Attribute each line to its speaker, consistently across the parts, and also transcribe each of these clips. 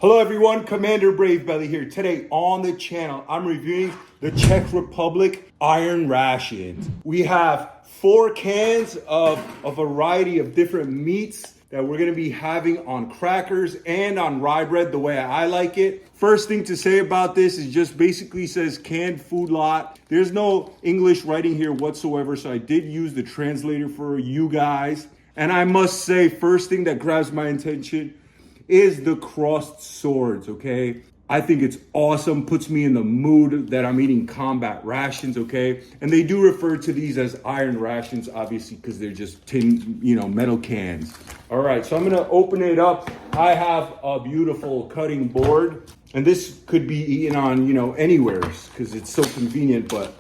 Speaker 1: Hello everyone, Commander Brave Belly here. Today on the channel, I'm reviewing the Czech Republic Iron Rations. We have 4 cans of a variety of different meats that we're gonna be having on crackers and on rye bread the way I like it. First thing to say about this is just basically says canned food lot. There's no English writing here whatsoever, so I did use the translator for you guys. And I must say, first thing that grabs my attention is the crossed swords, okay? I think it's awesome, puts me in the mood that I'm eating combat rations, okay? And they do refer to these as iron rations, obviously, because they're just tin, metal cans. All right, so I'm gonna open it up. I have a beautiful cutting board, and this could be eaten on, anywhere, because it's so convenient, but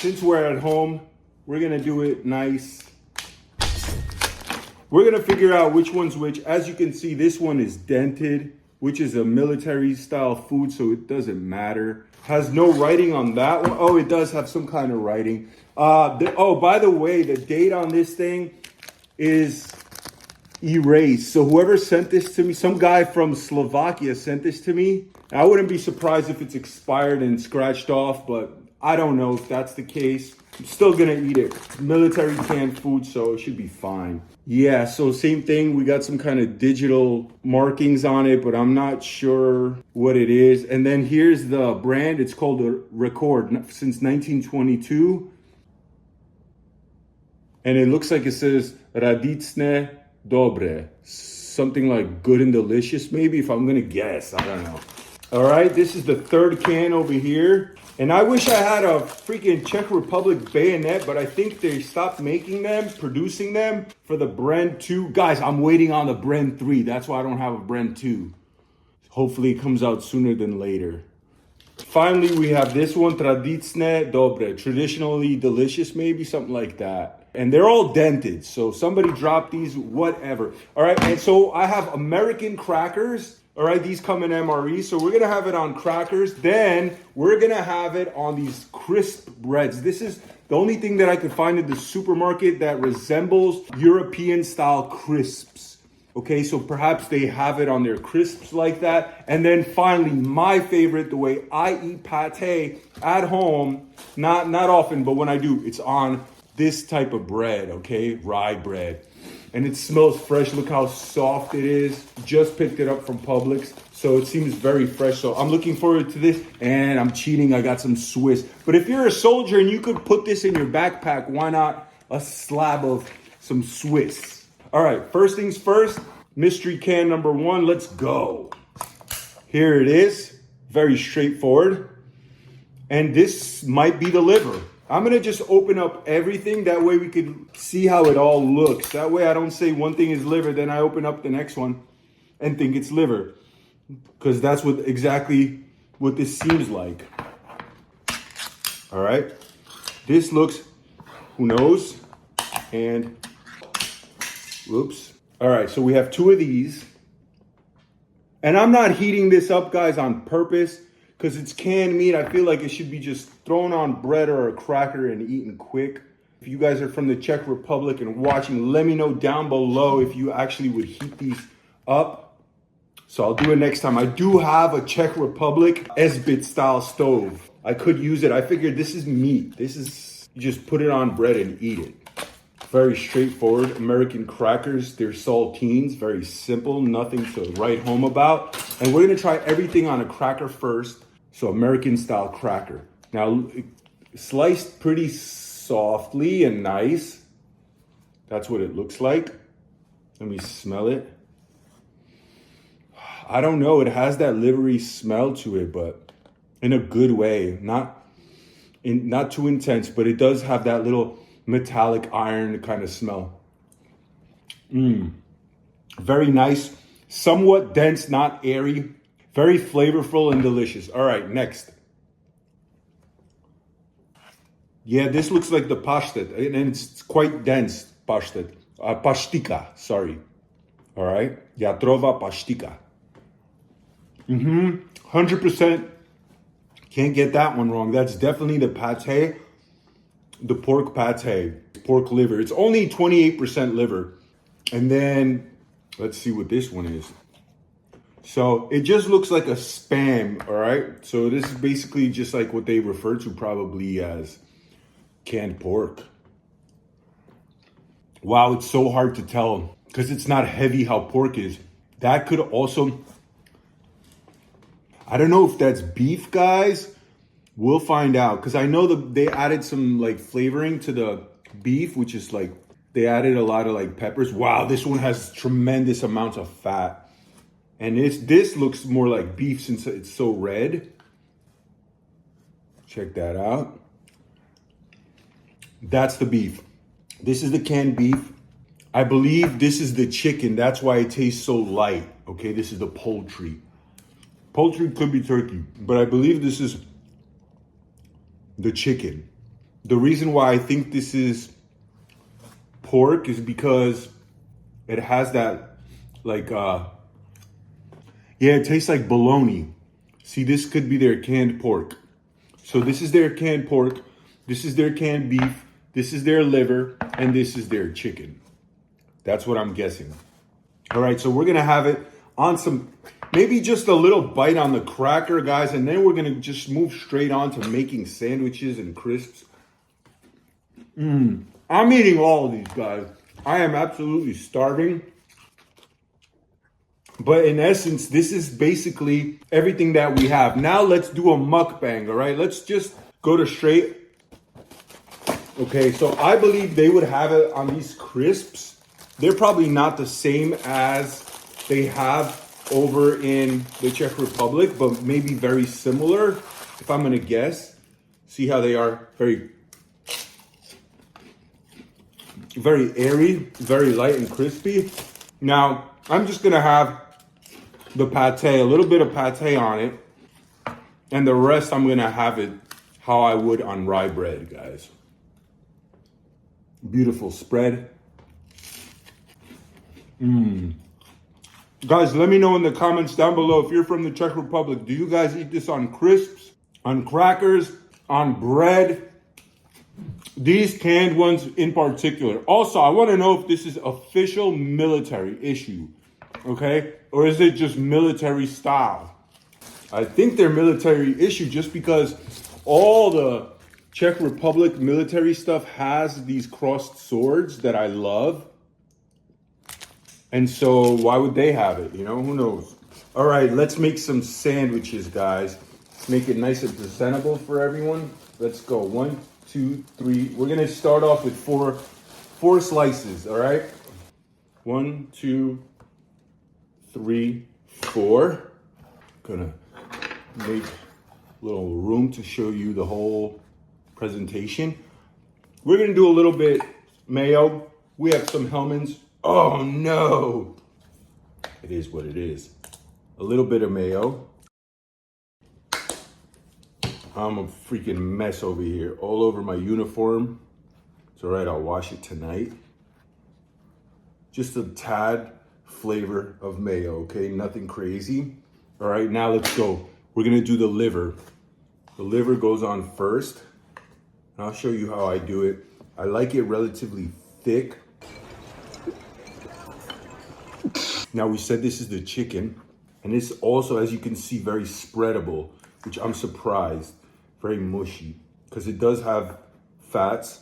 Speaker 1: since we're at home, we're gonna do it nice. We're gonna figure out which one's which. As you can see, this one is dented, which is a military style food, so it doesn't matter. Has no writing on that one. Oh, it does have some kind of writing. By the way, the date on this thing is erased. So whoever sent this to me, some guy from Slovakia sent this to me. I wouldn't be surprised if it's expired and scratched off, but I don't know if that's the case. I'm still gonna eat it. Military canned food, so it should be fine. Yeah, so same thing. We got some kind of digital markings on it, but I'm not sure what it is. And then here's the brand. It's called a Record since 1922. And it looks like it says Radicne Dobre. Something like good and delicious, maybe, if I'm gonna guess. I don't know. All right, this is the 3rd can over here. And I wish I had a freaking Czech Republic bayonet, but I think they stopped making them, producing them for the Bren 2. Guys, I'm waiting on the Bren 3. That's why I don't have a Bren 2. Hopefully it comes out sooner than later. Finally, we have this one, Tradicne Dobre. Traditionally delicious, maybe, something like that. And they're all dented, so somebody dropped these, whatever. All right, and so I have American crackers. All right, these come in MRE, so we're gonna have it on crackers. Then we're gonna have it on these crisp breads. This is the only thing that I could find in the supermarket that resembles European style crisps. Okay, so perhaps they have it on their crisps like that. And then finally, my favorite, the way I eat pate at home, not often, but when I do, it's on this type of bread, okay, rye bread. And it smells fresh. Look how soft it is. Just picked it up from Publix, so it seems very fresh. So I'm looking forward to this, and I'm cheating. I got some Swiss. But if you're a soldier and you could put this in your backpack, why not a slab of some Swiss? All right, first things first, mystery can number 1. Let's go. Here it is. Very straightforward. And this might be the liver. I'm gonna just open up everything. That way we could see how it all looks. That way I don't say one thing is liver, then I open up the next one and think it's liver. Because that's exactly what this seems like. All right. This looks, who knows? And, whoops. All right, so we have 2 of these. And I'm not heating this up, guys, on purpose. Because it's canned meat, I feel like it should be just thrown on bread or a cracker and eaten quick. If you guys are from the Czech Republic and watching, let me know down below if you actually would heat these up. So I'll do it next time. I do have a Czech Republic S-bit style stove. I could use it. I figured this is meat. This is, you just put it on bread and eat it. Very straightforward. American crackers, they're saltines, very simple, nothing to write home about. And we're gonna try everything on a cracker first. So American style cracker. Now, sliced pretty softly and nice. That's what it looks like. Let me smell it. I don't know, it has that livery smell to it, but in a good way. Not too intense, but it does have that little metallic iron kind of smell. Very nice, somewhat dense, not airy. Very flavorful and delicious. All right, next. Yeah, this looks like the pashtet, and it's quite dense, pashtet. Pashtika, sorry. All right, Jatrova pashtika. 100%. Can't get that one wrong. That's definitely the pate, the pork pate, pork liver. It's only 28% liver. And then, let's see what this one is. So it just looks like a spam, all right? So this is basically just like what they refer to probably as canned pork. Wow, it's so hard to tell because it's not heavy how pork is. That could also, I don't know if that's beef, guys. We'll find out because I know they added some like flavoring to the beef, which is like, they added a lot of like peppers. Wow, this one has tremendous amounts of fat. And this looks more like beef since it's so red. Check that out. That's the beef. This is the canned beef. I believe this is the chicken. That's why it tastes so light. Okay, this is the poultry. Poultry could be turkey, but I believe this is the chicken. The reason why I think this is pork is because it has that like yeah, it tastes like bologna. See, this could be their canned pork. So this is their canned pork, this is their canned beef, this is their liver, and this is their chicken. That's what I'm guessing. All right, so we're gonna have it on some, maybe just a little bite on the cracker, guys, and then we're gonna just move straight on to making sandwiches and crisps. I'm eating all of these, guys. I am absolutely starving. But in essence, this is basically everything that we have. Now let's do a mukbang, all right? Let's just go to straight. Okay, so I believe they would have it on these crisps. They're probably not the same as they have over in the Czech Republic, but maybe very similar, if I'm gonna guess. See how they are very airy, very light and crispy. Now, I'm just gonna have the pate, a little bit of pate on it, and the rest I'm gonna have it how I would on rye bread, guys. Beautiful spread. Guys, let me know in the comments down below if you're from the Czech Republic. Do you guys eat this on crisps, on crackers, on bread? These canned ones in particular. Also, I want to know if this is official military issue, okay? Or is it just military style? I think they're military issue just because all the Czech Republic military stuff has these crossed swords that I love. And so why would they have it? You know, who knows? All right, let's make some sandwiches, guys. Make it nice and presentable for everyone. Let's go. 1, 2, 3. We're gonna start off with four slices, all right? 1, 2, 3, 4. Gonna make a little room to show you the whole presentation. We're gonna do a little bit mayo. We have some Hellmann's. Oh no! It is what it is. A little bit of mayo. I'm a freaking mess over here, all over my uniform. It's all right, I'll wash it tonight. Just a tad flavor of mayo, okay? Nothing crazy. All right, now let's go. We're gonna do the liver. The liver goes on first, and I'll show you how I do it. I like it relatively thick. Now we said this is the chicken, and it's also, as you can see, very spreadable, which I'm surprised. Very mushy, because it does have fats.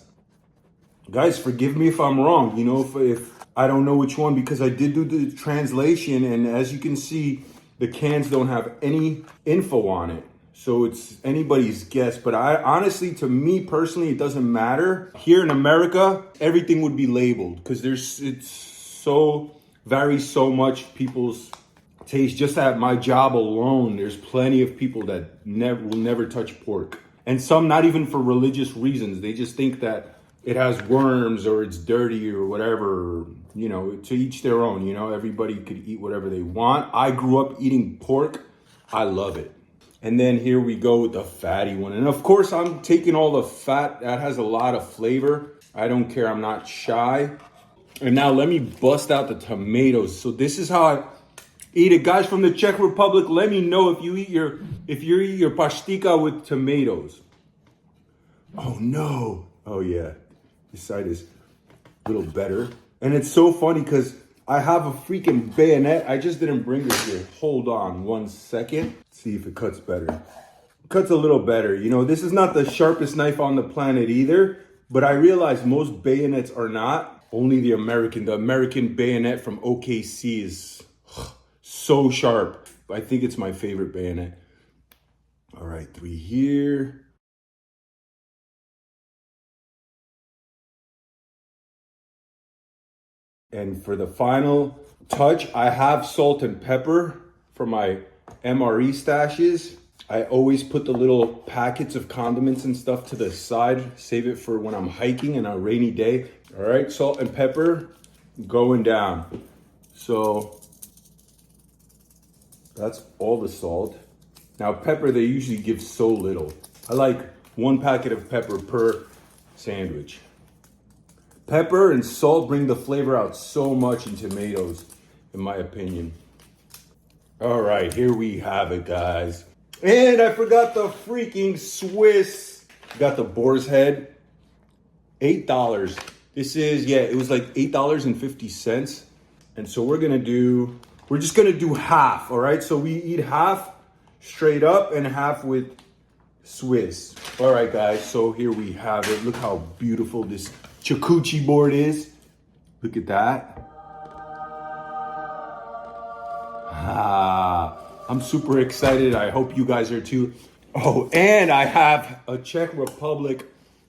Speaker 1: Guys, forgive me if I'm wrong, you know, if I don't know which one, because I did do the translation, and as you can see, the cans don't have any info on it. So it's anybody's guess, but honestly, to me personally, it doesn't matter. Here in America, everything would be labeled, because it's so varies so much people's taste. Just at my job alone, there's plenty of people that will never touch pork, and some not even for religious reasons. They just think that it has worms or it's dirty or whatever. You know, to each their own. You know, everybody could eat whatever they want. I grew up eating pork. I love it. And then here we go with the fatty one, and of course I'm taking all the fat. That has a lot of flavor. I don't care. I'm not shy. And now let me bust out the tomatoes. So this is how I eat it. Guys from the Czech Republic, let me know if you eat your pastika with tomatoes. Oh no. Oh yeah. This side is a little better. And it's so funny because I have a freaking bayonet. I just didn't bring this here. Hold on 1 second. See if it cuts better. Cuts a little better. You know, this is not the sharpest knife on the planet either, but I realize most bayonets are not. Only the American bayonet from OKC is so sharp. I think it's my favorite bayonet. All right, 3 here. And for the final touch, I have salt and pepper for my MRE stashes. I always put the little packets of condiments and stuff to the side, save it for when I'm hiking on a rainy day. All right, salt and pepper going down. So that's all the salt. Now pepper, they usually give so little. I like 1 packet of pepper per sandwich. Pepper and salt bring the flavor out so much in tomatoes, in my opinion. All right, here we have it, guys. And I forgot the freaking Swiss. Got the boar's head. $8. This is, yeah, it was like $8.50. And so we're just gonna do half, all right? So we eat half straight up and half with Swiss. All right, guys, so here we have it. Look how beautiful this charcuterie board is. Look at that. I'm super excited. I hope you guys are too. Oh, and I have a Czech Republic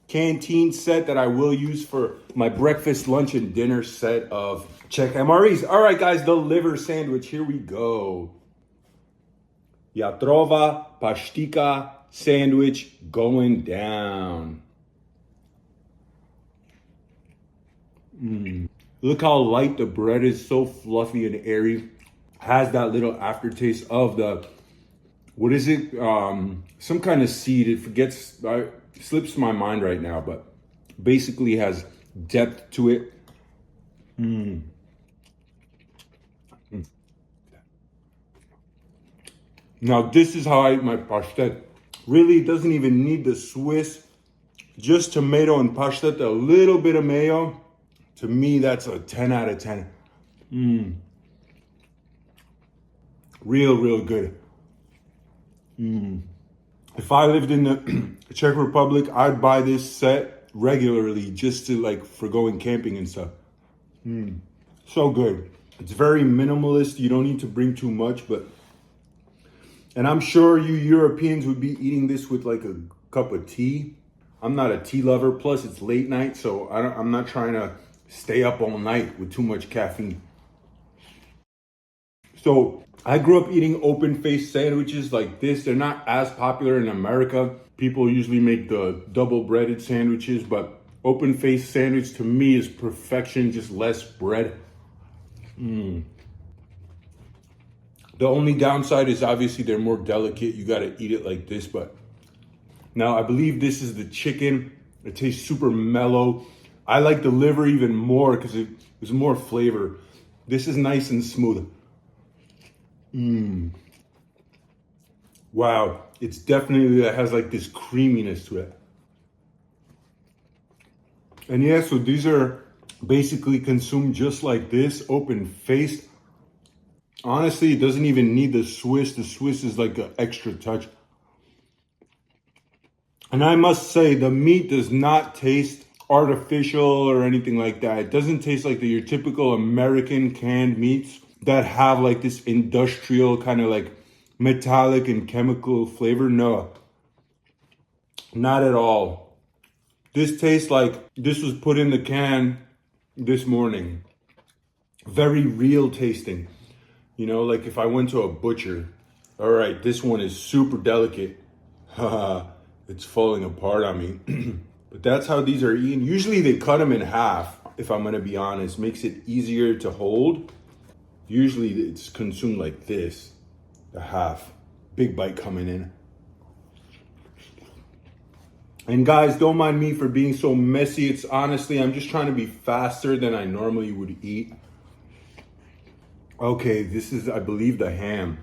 Speaker 1: canteen set that I will use for my breakfast, lunch, and dinner set of Czech MREs. All right, guys, the liver sandwich. Here we go. Jatrova paštika sandwich going down. Look how light the bread is, so fluffy and airy. Has that little aftertaste of the, what is it? Some kind of seed. It slips my mind right now, but basically has depth to it. Now this is how I eat my pashtet. Really, it doesn't even need the Swiss. Just tomato and pashtet, a little bit of mayo. To me, that's a 10 out of 10. Real good. If I lived in the Czech Republic, I'd buy this set regularly just to for going camping and stuff. So good. It's very minimalist. You don't need to bring too much, and I'm sure you Europeans would be eating this with like a cup of tea. I'm not a tea lover. Plus it's late night, so I'm not trying to stay up all night with too much caffeine. So I grew up eating open-faced sandwiches like this. They're not as popular in America. People usually make the double-breaded sandwiches, but open-faced sandwich to me is perfection, just less bread. The only downside is obviously they're more delicate. You gotta eat it like this, but now I believe this is the chicken. It tastes super mellow. I like the liver even more because there's more flavor. This is nice and smooth. Wow, it's definitely, it has like this creaminess to it. And yeah, so these are basically consumed just like this, open-faced. Honestly, it doesn't even need the Swiss. The Swiss is like an extra touch. And I must say, the meat does not taste artificial or anything like that. It doesn't taste like your typical American canned meats that have like this industrial kind of like metallic and chemical flavor. No, not at all. This tastes like this was put in the can this morning. Very real tasting. You know, like if I went to a butcher. All right, this one is super delicate. It's falling apart on me. But that's how these are eaten. Usually they cut them in half, if I'm gonna be honest. Makes it easier to hold. Usually it's consumed like this, the half. Big bite coming in. And guys, don't mind me for being so messy. It's honestly, I'm just trying to be faster than I normally would eat. Okay, this is, I believe, the ham.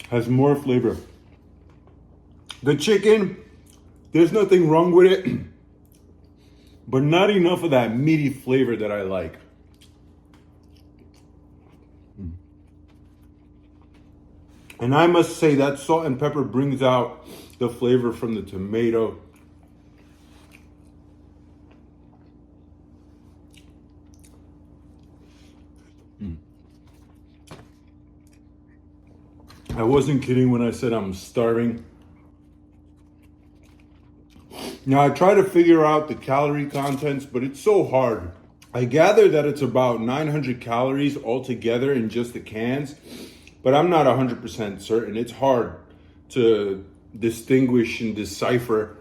Speaker 1: Has more flavor. The chicken, there's nothing wrong with it. but not enough of that meaty flavor that I like. And I must say that salt and pepper brings out the flavor from the tomato. I wasn't kidding when I said I'm starving. Now I try to figure out the calorie contents, but it's so hard. I gather that it's about 900 calories altogether in just the cans, but I'm not 100% certain. It's hard to distinguish and decipher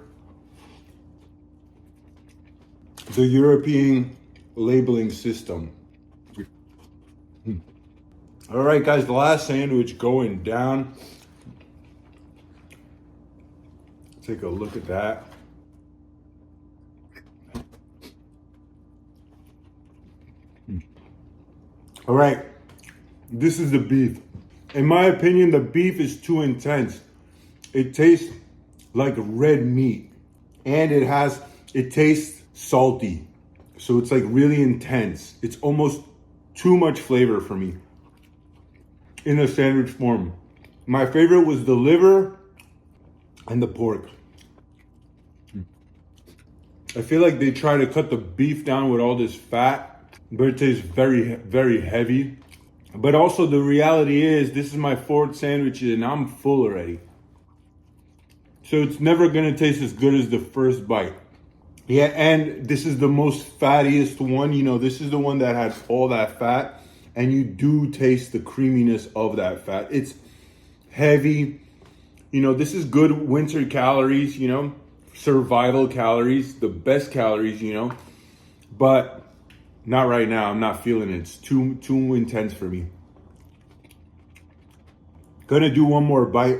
Speaker 1: the European labeling system. All right, guys, the last sandwich going down. Take a look at that. All right, this is the beef. In my opinion, the beef is too intense. It tastes like red meat, and it tastes salty. So it's like really intense. It's almost too much flavor for me in a sandwich form. My favorite was the liver and the pork. I feel like they try to cut the beef down with all this fat, but it tastes very, very heavy. But also the reality is this is my fourth sandwich and I'm full already. So it's never gonna taste as good as the first bite. Yeah, and this is the most fattiest one. You know, this is the one that has all that fat, and you do taste the creaminess of that fat. It's heavy. You know, this is good winter calories, you know, survival calories, the best calories, you know, but not right now. I'm not feeling it. It's too intense for me. Gonna do one more bite.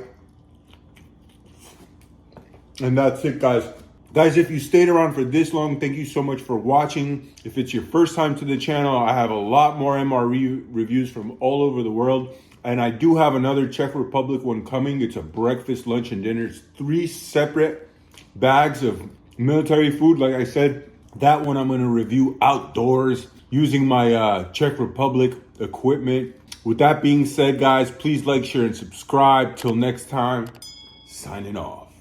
Speaker 1: And that's it, guys. Guys, if you stayed around for this long, thank you so much for watching. If it's your first time to the channel, I have a lot more MRE reviews from all over the world. And I do have another Czech Republic one coming. It's a breakfast, lunch, and dinner. It's 3 separate bags of military food. Like I said, that one I'm going to review outdoors using my Czech Republic equipment. With that being said, guys, please like, share, and subscribe. Till next time, signing off.